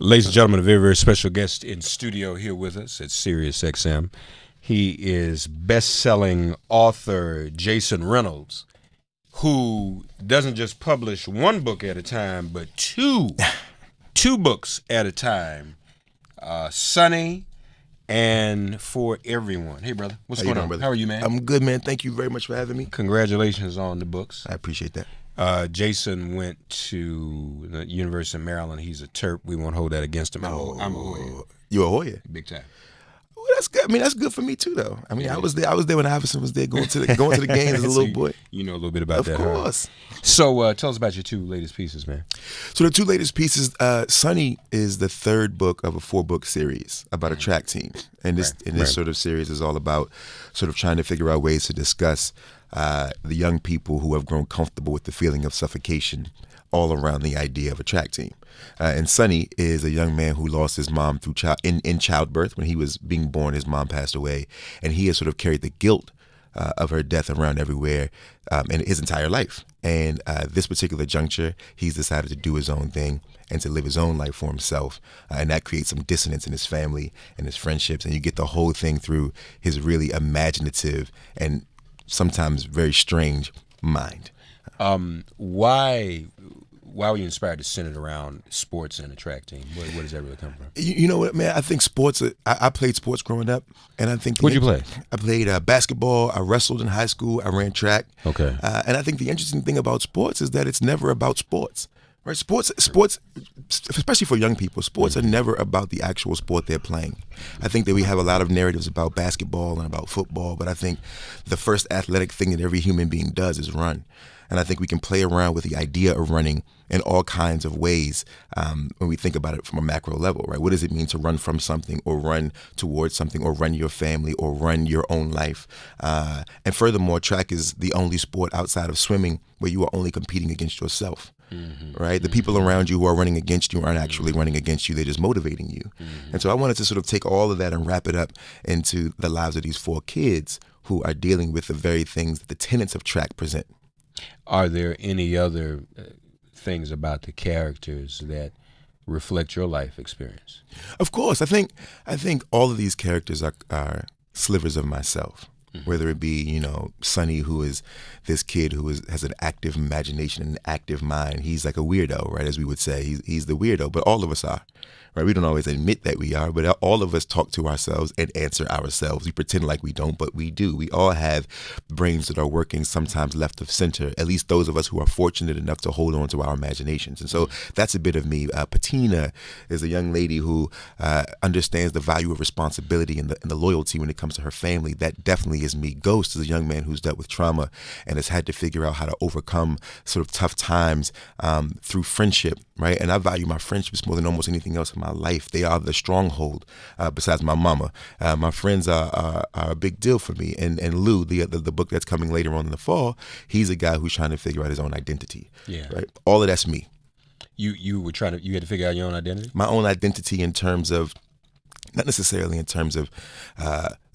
Ladies and gentlemen, a very, very special guest in studio here with us at Sirius XM. He is best-selling author Jason Reynolds, who doesn't just publish one book at a time, but two books at a time. Sunny and For Everyone. Hey, brother. What's going on? Brother? How are you, man? I'm good, man. Thank you very much for having me. Congratulations on the books. I appreciate that. Jason went to the University of Maryland. He's a Terp. We won't hold that against him. I'm a Hoya. You a Hoya? Big time. Well, that's good. I mean, that's good for me too, though. I mean, I was there when Iverson was there, going to the games as a little boy. You know a little bit about that, of course. Huh? So, tell us about your two latest pieces, man. So the two latest pieces, Sunny is the third book of a 4-book series about a track team, and this sort of series is all about sort of trying to figure out ways to discuss the young people who have grown comfortable with the feeling of suffocation all around the idea of a track team. And Sunny is a young man who lost his mom through in childbirth. When he was being born, his mom passed away, and he has sort of carried the guilt of her death around everywhere in his entire life. And this particular juncture, he's decided to do his own thing and to live his own life for himself. And that creates some dissonance in his family and his friendships. And you get the whole thing through his really imaginative and sometimes very strange mind. Why were you inspired to center it around sports and a track team? Where does that really come from? You know what, man? I think sports. I played sports growing up, and I think. What'd you play? I played basketball. I wrestled in high school. I ran track. Okay. And I think the interesting thing about sports is that it's never about sports. Right, sports, especially for young people, sports are never about the actual sport they're playing. I think that we have a lot of narratives about basketball and about football, but I think the first athletic thing that every human being does is run. And I think we can play around with the idea of running in all kinds of ways when we think about it from a macro level, right? What does it mean to run from something or run towards something or run your family or run your own life? And furthermore, track is the only sport outside of swimming where you are only competing against yourself. Right? The people around you who are running against you aren't actually running against you. They're just motivating you. And so I wanted to sort of take all of that and wrap it up into the lives of these 4 kids who are dealing with the very things that the tenets of track present. Are there any other things about the characters that reflect your life experience? Of course. I think all of these characters are slivers of myself. Whether it be, Sunny, who is this kid who has an active imagination and an active mind. He's like a weirdo, right, as we would say. He's the weirdo, but all of us are. Right? We don't always admit that we are, but all of us talk to ourselves and answer ourselves. We pretend like we don't, but we do. We all have brains that are working sometimes left of center, at least those of us who are fortunate enough to hold on to our imaginations. And so that's a bit of me. Patina is a young lady who understands the value of responsibility and the loyalty when it comes to her family. That definitely is me. Ghost is a young man who's dealt with trauma and has had to figure out how to overcome sort of tough times through friendship, right? And I value my friendships more than almost anything else in my life. They are the stronghold besides my mama. My friends are a big deal for me. And Lou, the book that's coming later on in the fall, he's a guy who's trying to figure out his own identity. Yeah. Right? All of that's me. You had to figure out your own identity? My own identity in terms of, not necessarily in terms of,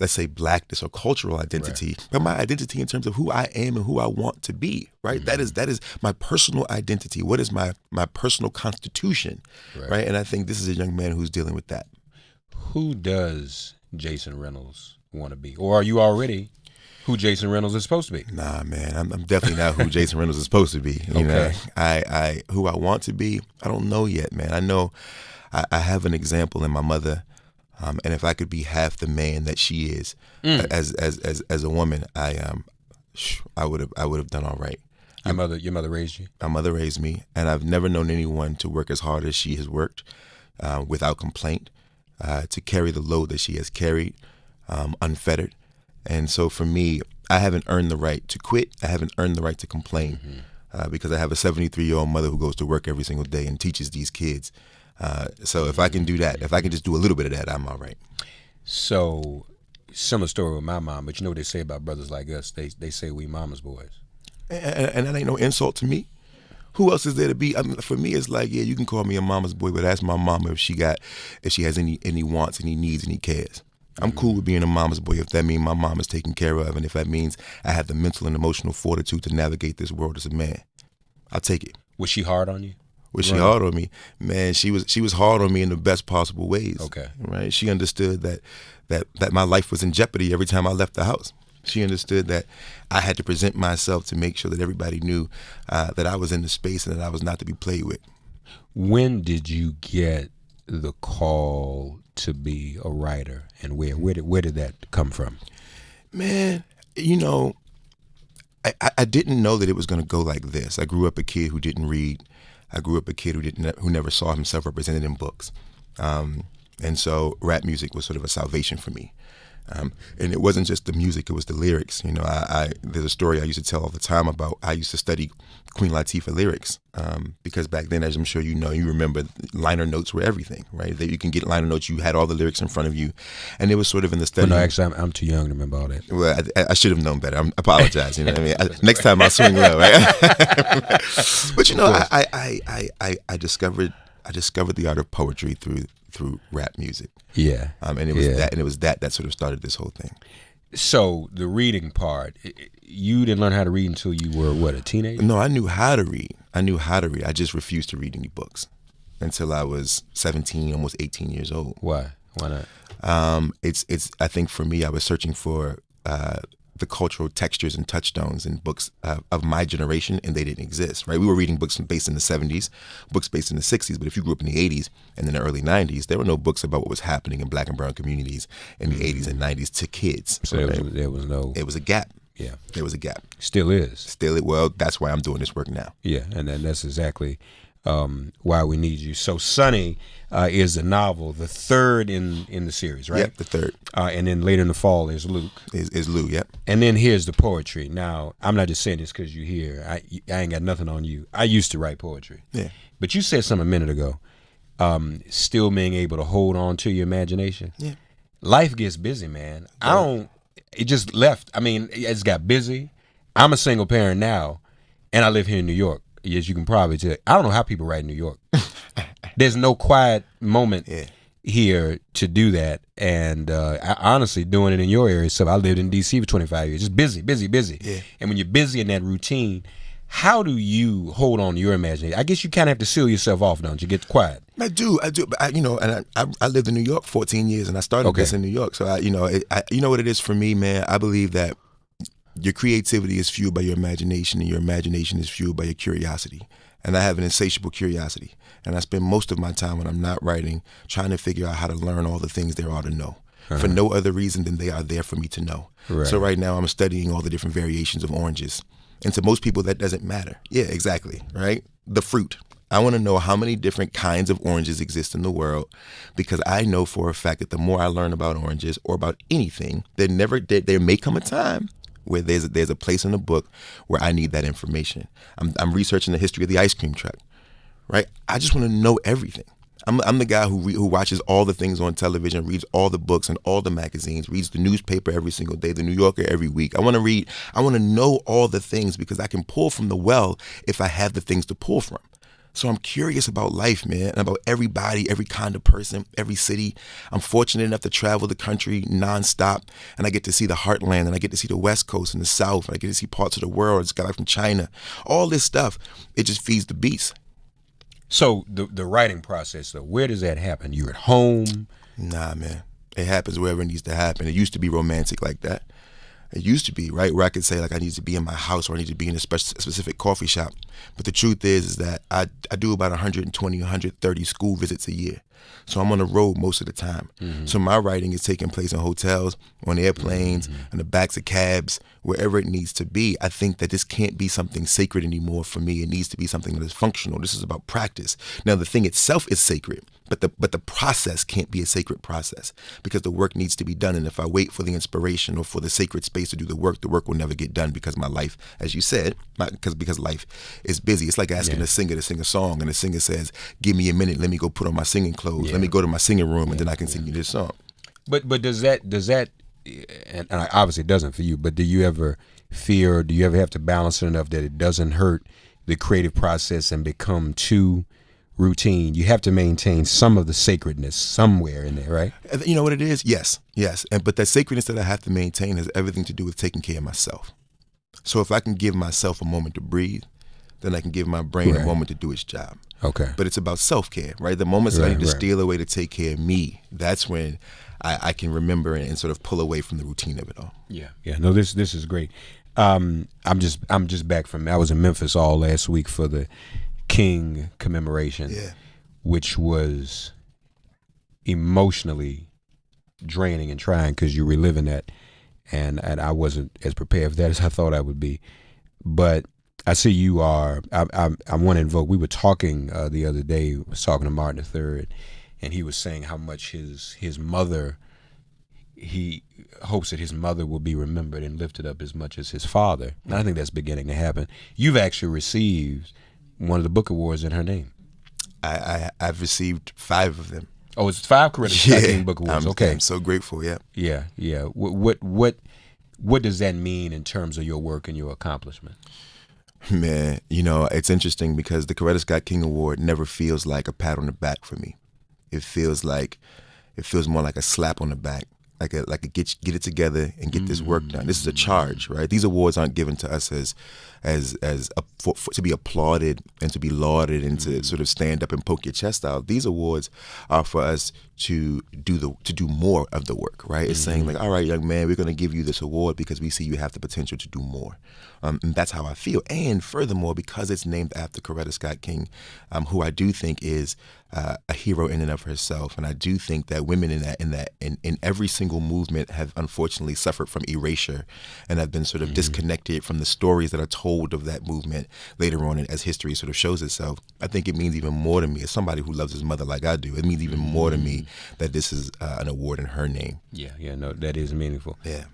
let's say, blackness or cultural identity, but my identity in terms of who I am and who I want to be, right? That is my personal identity. What is my personal constitution, right? And I think this is a young man who's dealing with that. Who does Jason Reynolds want to be? Or are you already who Jason Reynolds is supposed to be? Nah, man, I'm definitely not who Jason Reynolds is supposed to be. You know, who I want to be, I don't know yet, man. I know I have an example in my mother. And if I could be half the man that she is as a woman, I would have done all right. Your mother raised you? My mother raised me, and I've never known anyone to work as hard as she has worked, without complaint, to carry the load that she has carried, unfettered. And so for me, I haven't earned the right to quit. I haven't earned the right to complain, because I have a 73-year-old mother who goes to work every single day and teaches these kids. So if I can do that, if I can just do a little bit of that, I'm all right. So, similar story with my mom, but you know what they say about brothers like us? They say we mama's boys. And that ain't no insult to me. Who else is there to be? I mean, for me, it's like, yeah, you can call me a mama's boy, but ask my mama if she has any wants, any needs, any cares. I'm cool with being a mama's boy if that means my mom is taken care of, and if that means I have the mental and emotional fortitude to navigate this world as a man. I'll take it. Was she hard on you? Was she Right. hard on me? Man, she was hard on me in the best possible ways. Okay. Right? She understood that my life was in jeopardy every time I left the house. She understood that I had to present myself to make sure that everybody knew that I was in the space and that I was not to be played with. When did you get the call to be a writer, and where did that come from? Man, you know, I didn't know that it was going to go like this. I grew up a kid who didn't read. I grew up a kid who never saw himself represented in books. And so rap music was sort of a salvation for me. And it wasn't just the music, it was the lyrics. You know, there's a story I used to tell all the time about I used to study Queen Latifah lyrics because back then, as I'm sure you know, you remember, liner notes were everything, right? That you can get liner notes, you had all the lyrics in front of you. And it was sort of in the study. Well, no, actually, I'm too young to remember all that. Well, I should have known better. I apologize. You know what I mean? Next time I'll swing low, right? But you know, I discovered the art of poetry through rap music. Yeah. And it was that sort of started this whole thing. So the reading part, you didn't learn how to read until you were what, a teenager? No, I knew how to read. I just refused to read any books until I was 17, almost 18 years old. Why? Why not? It's I think for me, I was searching for the cultural textures and touchstones in books of my generation, and they didn't exist, right? We were reading books based in the 70s, books based in the 60s, but if you grew up in the 80s and in the early 90s, there were no books about what was happening in black and brown communities in the 80s and 90s to kids. So right? there was no... It was a gap. Yeah. There was a gap. Still is. Still, well, that's why I'm doing this work now. Yeah, and that's exactly why we need you. So Sonny is the novel, the third in the series, right? Yep, the third. And then later in the fall is Luke. Is Lou, yep. And then here's the poetry. Now, I'm not just saying this because you're here. I ain't got nothing on you. I used to write poetry. Yeah. But you said something a minute ago, still being able to hold on to your imagination. Yeah. Life gets busy, man. It just left. I mean, it's got busy. I'm a single parent now, and I live here in New York. As you can probably tell, I don't know how people write in New York. There's no quiet moment here to do that. And I, honestly, doing it in your area. So I lived in D.C. for 25 years. Just busy, busy, busy. Yeah. And when you're busy in that routine, how do you hold on to your imagination? I guess you kind of have to seal yourself off, don't you? Get quiet. I do. But I lived in New York 14 years, and I started this in New York. So you know what it is for me, man. I believe that your creativity is fueled by your imagination, and your imagination is fueled by your curiosity. And I have an insatiable curiosity. And I spend most of my time when I'm not writing trying to figure out how to learn all the things there are to know. For no other reason than they are there for me to know. Right. So right now I'm studying all the different variations of oranges. And to most people that doesn't matter. Yeah, exactly, right? The fruit. I want to know how many different kinds of oranges exist in the world, because I know for a fact that the more I learn about oranges or about anything, there may come a time where there's a place in the book where I need that information. I'm researching the history of the ice cream truck, right? I just want to know everything. I'm the guy who watches all the things on television, reads all the books and all the magazines, reads the newspaper every single day, the New Yorker every week. I want to know all the things because I can pull from the well if I have the things to pull from. So I'm curious about life, man, and about everybody, every kind of person, every city. I'm fortunate enough to travel the country nonstop, and I get to see the heartland, and I get to see the West Coast and the South, and I get to see parts of the world. I just got back from China. All this stuff, it just feeds the beast. So the writing process, though, where does that happen? You're at home? Nah, man. It happens wherever it needs to happen. It used to be romantic like that. It used to be, right, where I could say, like, I need to be in my house or I need to be in a specific coffee shop. But the truth is that I do about 120, 130 school visits a year. So I'm on the road most of the time. Mm-hmm. So my writing is taking place in hotels, on airplanes, on the backs of cabs, wherever it needs to be. I think that this can't be something sacred anymore for me. It needs to be something that is functional. This is about practice. Now, the thing itself is sacred, but the process can't be a sacred process because the work needs to be done. And if I wait for the inspiration or for the sacred space to do the work will never get done because my life, as you said, because life is busy. It's like asking a singer to sing a song, and the singer says, "Give me a minute, let me go put on my singing clothes, let me go to my singing room, and then I can sing you this song." But does that, and obviously it doesn't for you, but do you ever fear, or do you ever have to balance it enough that it doesn't hurt the creative process and become too routine? You have to maintain some of the sacredness somewhere in there, right? You know what it is? Yes. But that sacredness that I have to maintain has everything to do with taking care of myself. So if I can give myself a moment to breathe, then I can give my brain a Right. moment to do its job. Okay. But it's about self-care, right? The moments that I Right, need to right. steal away to take care of me, that's when I can remember and sort of pull away from the routine of it all. Yeah. Yeah. No, this is great. I'm just back from. I was in Memphis all last week for the King commemoration, Yeah. which was emotionally draining and trying because you're reliving that, and I wasn't as prepared for that as I thought I would be. But I see you are. I want to invoke. We were talking the other day. I was talking to Martin III, and he was saying how much his mother. He hopes that his mother will be remembered and lifted up as much as his father. And I think that's beginning to happen. You've actually received one of the book awards in her name. I've received 5 of them. Oh, it's 5 Coretta King Book Awards. Okay. I'm so grateful. Yeah. Yeah, yeah. What does that mean in terms of your work and your accomplishment? Man, it's interesting because the Coretta Scott King Award never feels like a pat on the back for me. It feels more like a slap on the back. Like a get it together and get this work done. This is a charge, right? These awards aren't given to us to be applauded and to be lauded and to sort of stand up and poke your chest out. These awards are for us to do more of the work, right? It's saying like, all right, young man, we're going to give you this award because we see you have the potential to do more. And that's how I feel. And furthermore, because it's named after Coretta Scott King, who I do think is a hero in and of herself, and I do think that women in every single movement have unfortunately suffered from erasure and have been sort of disconnected from the stories that are told of that movement later on as history sort of shows itself. I think it means even more to me as somebody who loves his mother like I do. It means even more to me that this is an award in her name. Yeah, no, that is meaningful. Yeah.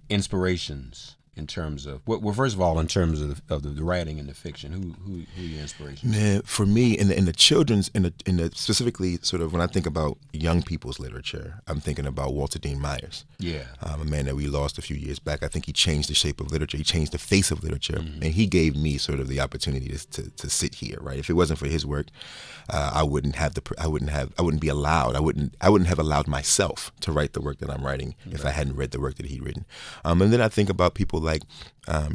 Inspirations in terms of well, first of all, in terms of the writing and the fiction, who are your inspirations? Man, for me, in the children's, in the specifically sort of when I think about young people's literature, I'm thinking about Walter Dean Myers. Yeah, A man that we lost a few years back. I think he changed the shape of literature. He changed the face of literature, and he gave me sort of the opportunity to sit here. Right, if it wasn't for his work, I wouldn't be allowed. I wouldn't have allowed myself to write the work that I'm writing if I hadn't read the work that he'd written. And then I think about people like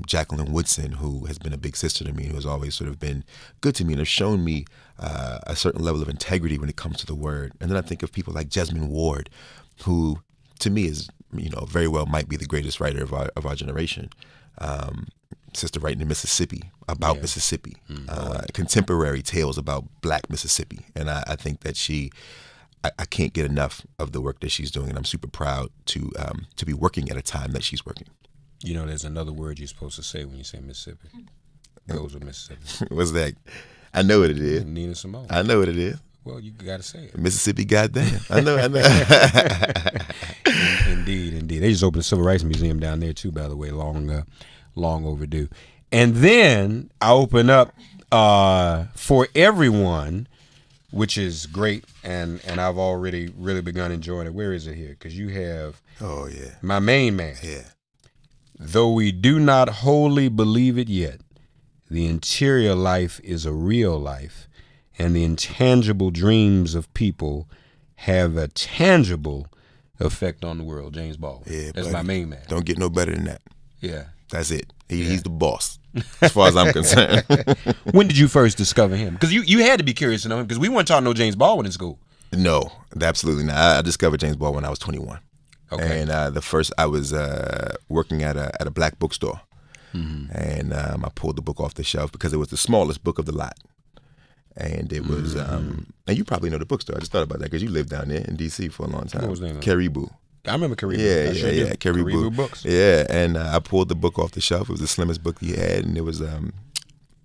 Jacqueline Woodson, who has been a big sister to me, and who has always sort of been good to me and has shown me a certain level of integrity when it comes to the word. And then I think of people like Jesmyn Ward, who to me is, very well might be the greatest writer of our generation. Sister writing in Mississippi, about Mississippi, contemporary tales about Black Mississippi. And I think that I can't get enough of the work that she's doing, and I'm super proud to be working at a time that she's working. There's another word you're supposed to say when you say Mississippi. Goes with Mississippi. What's that? I know what it is. Nina Simone. I know what it is. Well, you got to say it. Mississippi, goddamn. I know. Indeed. They just opened a Civil Rights Museum down there too, by the way. Long overdue. And then I open up for everyone, which is great, and I've already really begun enjoying it. Where is it here? Because you have my main man. Yeah. Though we do not wholly believe it yet, the interior life is a real life, and the intangible dreams of people have a tangible effect on the world. James Baldwin. Yeah, that's buddy. my main man. Don't get no better than that. Yeah. That's it. He's the boss, as far as I'm concerned. When did you first discover him? Because you had to be curious to know him, because we weren't taught no James Baldwin in school. No, absolutely not. I discovered James Baldwin when I was 21. Okay. And I was working at a black bookstore, and I pulled the book off the shelf because it was the smallest book of the lot. And it was, and you probably know the bookstore. I just thought about that because you lived down there in D.C. for a long time. What was the name? Caribou. I remember Caribou. Yeah, Caribou books. Yeah, and I pulled the book off the shelf. It was the slimmest book he had, and it was The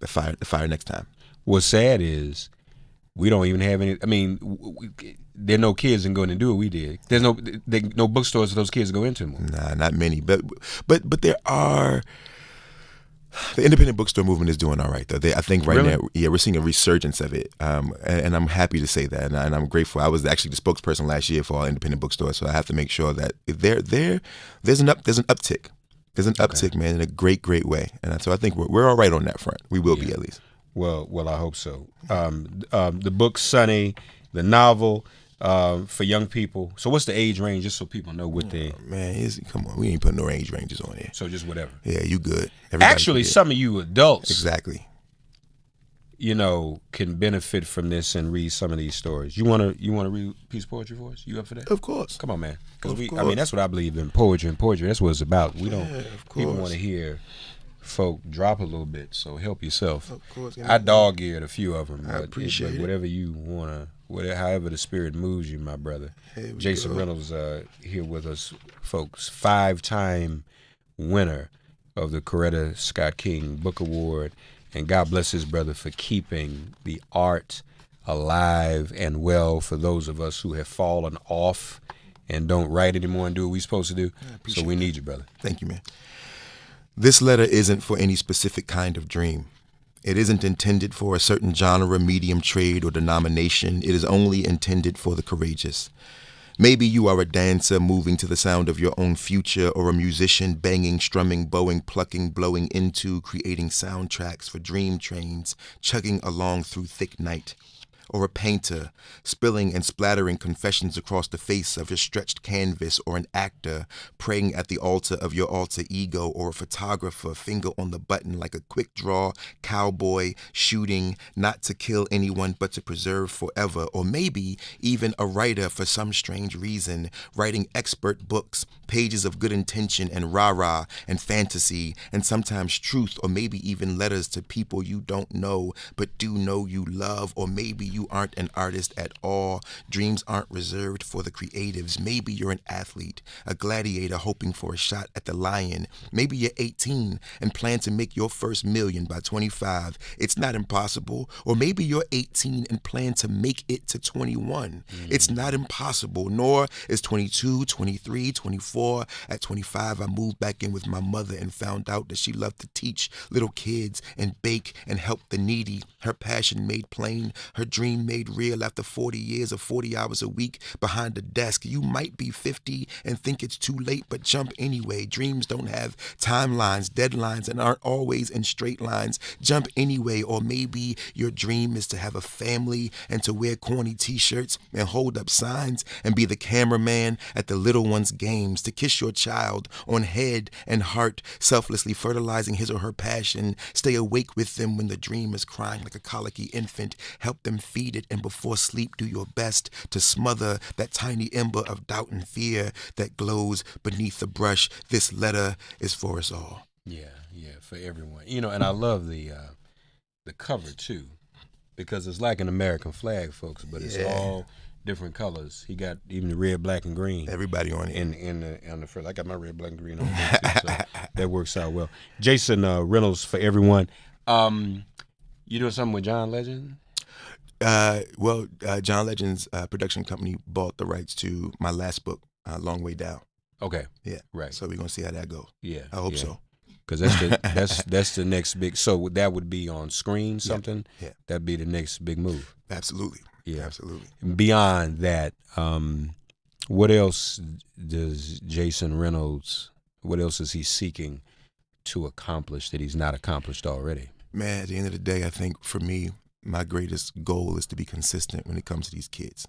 Fire Next Time. What's sad is we don't even have any. I mean, there are no kids and going to do what we did. There's no bookstores for those kids to go into anymore. Nah, not many, but there are. The independent bookstore movement is doing all right, though. I think right now, we're seeing a resurgence of it, and I'm happy to say that, and I'm grateful. I was actually the spokesperson last year for all independent bookstores, so I have to make sure that there's an uptick. There's an uptick, man, in a great way, and so I think we're all right on that front. We will be at least. Well, I hope so. The book Sonny, the novel, for young people. So what's the age range, just so people know what they... Man, come on. We ain't putting no age ranges on here. So just whatever. Yeah, you good. Everybody Actually, some of you adults... Exactly. You know, can benefit from this and read some of these stories. You wanna read a piece of poetry for us? You up for that? Of course. Come on, man. I mean, that's what I believe in, poetry, and poetry. That's what it's about. We don't. Of course. People want to hear folk drop a little bit. So help yourself. Of course. I dog-eared a few of them. I appreciate it. Whatever you wanna, however the spirit moves you, my brother. Jason Reynolds here with us, folks. 5-time winner of the Coretta Scott King Book Award. And God bless his brother for keeping the art alive and well for those of us who have fallen off and don't write anymore and do what we're supposed to do. So we need you, brother. Thank you, man. This letter isn't for any specific kind of dream. It isn't intended for a certain genre, medium, trade, or denomination. It is only intended for the courageous. Maybe you are a dancer moving to the sound of your own future, or a musician banging, strumming, bowing, plucking, blowing into, creating soundtracks for dream trains, chugging along through thick night. Or a painter, spilling and splattering confessions across the face of your stretched canvas, or an actor, praying at the altar of your alter ego, or a photographer, finger on the button like a quick draw, cowboy, shooting, not to kill anyone but to preserve forever, or maybe even a writer for some strange reason, writing expert books, pages of good intention and rah-rah and fantasy, and sometimes truth, or maybe even letters to people you don't know but do know you love, or maybe you aren't an artist at all. Dreams aren't reserved for the creatives. Maybe you're an athlete, a gladiator hoping for a shot at the lion. Maybe you're 18 and plan to make your first million by 25. It's not impossible. Or maybe you're 18 and plan to make it to 21. It's not impossible, nor is 22, 23, 24. At 25, I moved back in with my mother and found out that she loved to teach little kids and bake and help the needy. Her passion made plain, her dream made real after 40 years of 40 hours a week behind a desk. You might be 50 and think it's too late, but jump anyway. Dreams don't have timelines, deadlines, and aren't always in straight lines. Jump anyway. Or maybe your dream is to have a family and to wear corny t-shirts and hold up signs and be the cameraman at the little one's games, to kiss your child on head and heart, selflessly fertilizing his or her passion. Stay awake with them when the dream is crying like a colicky infant. Help them feed it, and before sleep do your best to smother that tiny ember of doubt and fear that glows beneath the brush. This letter is for us all. Yeah, for everyone. You know, and I love the cover too, because it's like an American flag, folks, but it's all different colors. He got even the red, black, and green. Everybody on it. On the front. I got my red, black, and green on it too, so that works out well. Jason Reynolds for everyone. You doing something with John Legend? John Legend's production company bought the rights to my last book, Long Way Down. Okay. Yeah. Right. So we're gonna see how that goes. Yeah. I hope so. Because that's the next big. So that would be on screen something. Yeah. That'd be the next big move. Absolutely. Yeah. Absolutely. Beyond that, what else does Jason Reynolds? What else is he seeking to accomplish that he's not accomplished already? Man, at the end of the day, I think for me, my greatest goal is to be consistent when it comes to these kids.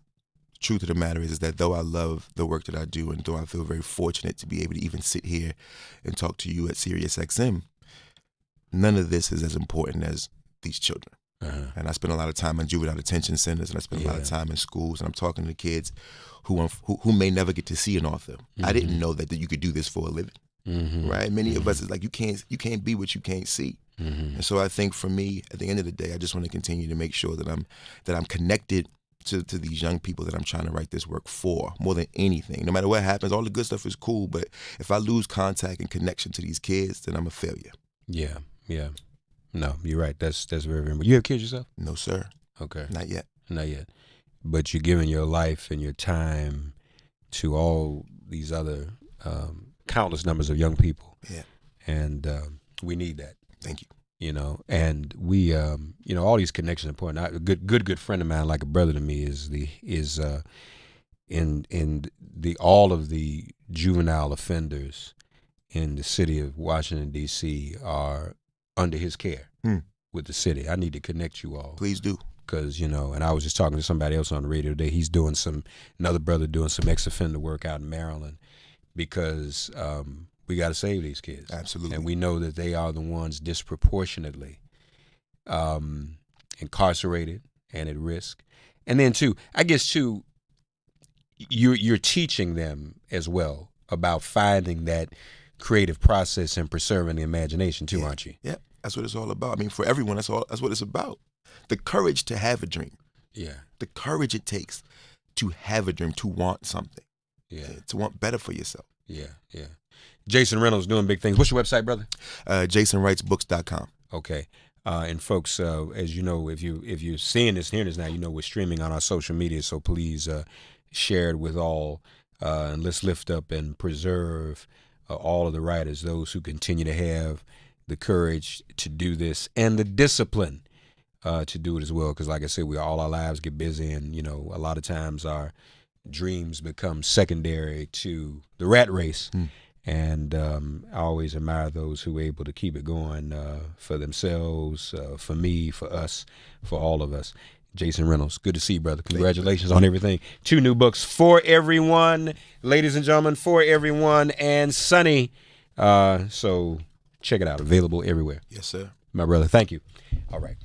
The truth of the matter is that though I love the work that I do, and though I feel very fortunate to be able to even sit here and talk to you at Sirius XM, none of this is as important as these children. And I spend a lot of time in juvenile detention centers, and I spend a lot of time in schools, and I'm talking to kids who may never get to see an author. I didn't know that you could do this for a living. Right? Many of us is like, you can't be what you can't see. And so I think for me, at the end of the day, I just want to continue to make sure that I'm connected to these young people that I'm trying to write this work for, more than anything. No matter what happens, all the good stuff is cool, but if I lose contact and connection to these kids, then I'm a failure. Yeah. No, you're right. That's very, very important. You have kids yourself? No, sir. Okay. Not yet. But you're giving your life and your time to all these other countless numbers of young people. Yeah. And we need that. Thank you. You know, and we, all these connections are important. A good friend of mine, like a brother to me, is all of the juvenile offenders in the city of Washington, D.C. are under his care with the city. I need to connect you all. Please do. because, you know, and I was just talking to somebody else on the radio today. He's doing another brother doing some ex-offender work out in Maryland because we got to save these kids. Absolutely. And we know that they are the ones disproportionately incarcerated and at risk. And then, too, I guess, too, you're teaching them as well about finding that creative process and preserving the imagination, too, aren't you? Yeah, that's what it's all about. I mean, for everyone, that's what it's about. The courage to have a dream. Yeah. The courage it takes to have a dream, to want something. Yeah. To want better for yourself. Yeah, yeah. Jason Reynolds doing big things. What's your website, brother? JasonWritesBooks.com. Okay. And folks, as you know, if you're seeing this, hearing this now, you know we're streaming on our social media, so please share it with all, and let's lift up and preserve all of the writers, those who continue to have the courage to do this and the discipline to do it as well. Because like I said, all our lives get busy, and, you know, a lot of times our dreams become secondary to the rat race. And I always admire those who are able to keep it going for themselves, for me, for us, for all of us. Jason Reynolds, good to see you, brother. Congratulations on everything. 2 new books for everyone, ladies and gentlemen, for everyone, and Sonny. So check it out. Available everywhere. Yes, sir. My brother, thank you. All right.